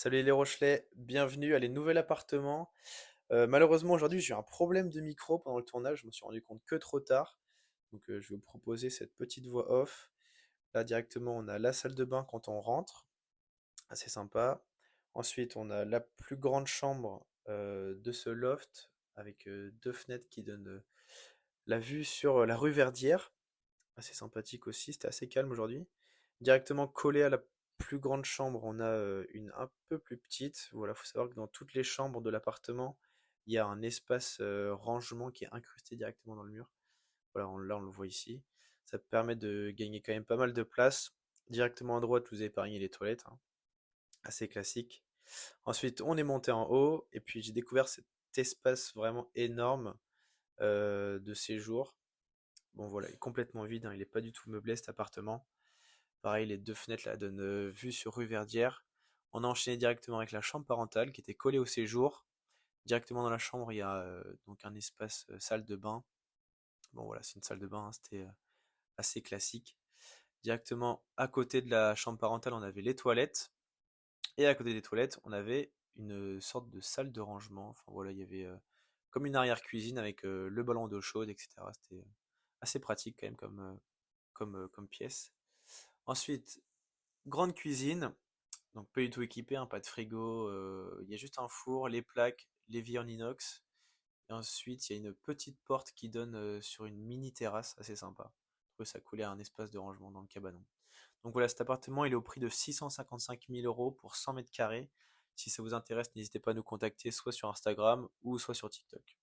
Salut les Rochelais, bienvenue à les nouvel appartement. Malheureusement aujourd'hui j'ai eu un problème de micro pendant le tournage, je me suis rendu compte que trop tard. Donc je vais vous proposer cette petite voix off. Là directement on a la salle de bain quand on rentre, assez sympa. Ensuite on a la plus grande chambre de ce loft avec deux fenêtres qui donnent la vue sur la rue Verdière. Assez sympathique aussi, c'était assez calme aujourd'hui. Directement collé à la plus grande chambre, on a une un peu plus petite. Voilà, faut savoir que dans toutes les chambres de l'appartement, il y a un espace rangement qui est incrusté directement dans le mur. Voilà, là on le voit ici. Ça permet de gagner quand même pas mal de place. Directement à droite, vous épargnez les toilettes, hein. Assez classique. Ensuite, on est monté en haut et puis j'ai découvert cet espace vraiment énorme de séjour. Bon voilà, il est complètement vide, hein, il n'est pas du tout meublé cet appartement. Pareil, les deux fenêtres là donnent vue sur rue Verdière. On a enchaîné directement avec la chambre parentale qui était collée au séjour. Directement dans la chambre, il y a donc un espace salle de bain. Bon voilà, c'est une salle de bain, hein, c'était assez classique. Directement à côté de la chambre parentale, on avait les toilettes. Et à côté des toilettes, on avait une sorte de salle de rangement. Enfin voilà, il y avait comme une arrière-cuisine avec le ballon d'eau chaude, etc. C'était assez pratique quand même comme pièce. Ensuite, grande cuisine, donc pas du tout équipée, hein, pas de frigo, il y a juste un four, les plaques, l'évier en inox. Et ensuite, il y a une petite porte qui donne sur une mini terrasse assez sympa. Je trouve ça coulait à un espace de rangement dans le cabanon. Donc voilà, cet appartement, il est au prix de 655 000 euros pour 100 mètres carrés. Si ça vous intéresse, n'hésitez pas à nous contacter soit sur Instagram ou soit sur TikTok.